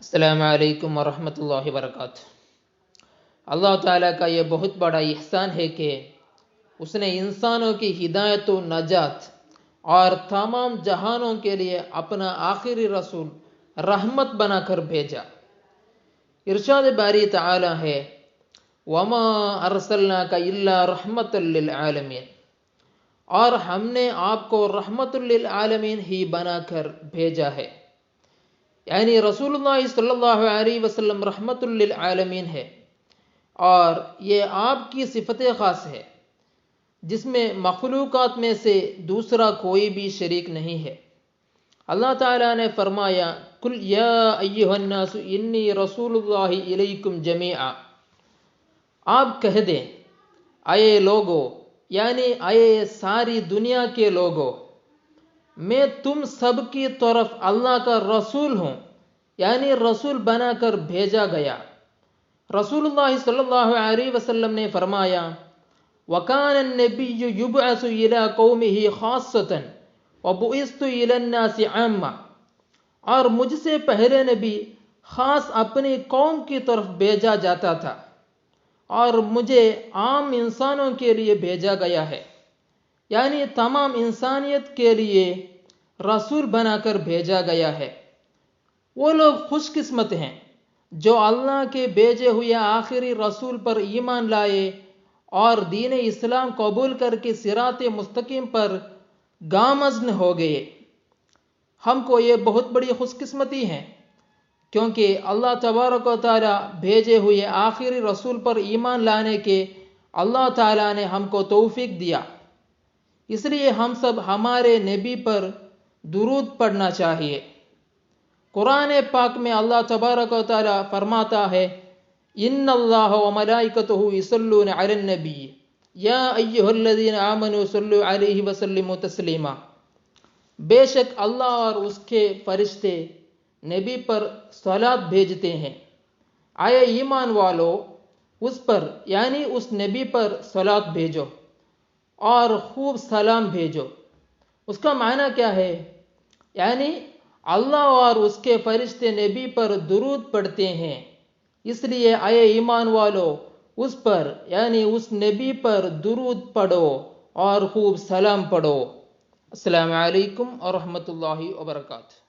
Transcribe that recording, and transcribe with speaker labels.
Speaker 1: السلام علیکم ورحمۃ اللہ وبرکاتہ۔ اللہ تعالیٰ کا یہ بہت بڑا احسان ہے کہ اس نے انسانوں کی ہدایت و نجات اور تمام جہانوں کے لیے اپنا آخری رسول رحمت بنا کر بھیجا۔ ارشاد باری تعالیٰ ہے وَمَا أَرْسَلْنَاكَ إِلَّا رَحْمَةً لِلْعَالَمِينَ، اور ہم نے آپ کو رحمت للعالمین ہی بنا کر بھیجا ہے، یعنی رسول اللہ صلی اللہ علیہ وسلم رحمت للعالمین ہے، اور یہ آپ کی صفت خاص ہے جس میں مخلوقات میں سے دوسرا کوئی بھی شریک نہیں ہے۔ اللہ تعالیٰ نے فرمایا قُلْ يَا أَيُّهَا النَّاسُ إِنِّي رَسُولُ اللَّهِ إِلَيْكُمْ جَمِيعًا، آپ کہہ دیں اے لوگو، یعنی اے ساری دنیا کے لوگو، میں تم سب کی طرف اللہ کا رسول ہوں، یعنی رسول بنا کر بھیجا گیا۔ رسول اللہ صلی اللہ علیہ وسلم نے فرمایا وَكَانَ النَّبِيُّ يُبْعَثُ إِلَىٰ قَوْمِهِ خَاصَّةً وَبُعِثْتُ إِلَى النَّاسِ عَامَّةً، اور مجھ سے پہلے نبی خاص اپنی قوم کی طرف بھیجا جاتا تھا، اور مجھے عام انسانوں کے لیے بھیجا گیا ہے، یعنی تمام انسانیت کے لیے رسول بنا کر بھیجا گیا ہے۔ وہ لوگ خوش قسمت ہیں جو اللہ کے بھیجے ہوئے آخری رسول پر ایمان لائے اور دین اسلام قبول کر کے صراط مستقیم پر گامزن ہو گئے۔ ہم کو یہ بہت بڑی خوش قسمتی ہے، کیونکہ اللہ تبارک و تعالیٰ بھیجے ہوئے آخری رسول پر ایمان لانے کے اللہ تعالیٰ نے ہم کو توفیق دیا۔ اس لیے ہم سب ہمارے نبی پر درود پڑھنا چاہیے۔ قرآن پاک میں اللہ تبارک و تعالیٰ فرماتا ہے ان اللہ وملائکتہ یصلون علی النبی یا ایھا الذین آمنوا صلوا علیہ وسلموا تسلیما، بے شک اللہ اور اس کے فرشتے نبی پر صلوات بھیجتے ہیں، اے ایمان والو اس پر یعنی اس نبی پر صلوات بھیجو اور خوب سلام بھیجو۔ اس کا معنی کیا ہے؟ یعنی اللہ اور اس کے فرشتے نبی پر درود پڑھتے ہیں، اس لیے اے ایمان والو اس پر یعنی اس نبی پر درود پڑھو اور خوب سلام پڑھو۔ السلام علیکم ورحمۃ اللہ وبرکاتہ۔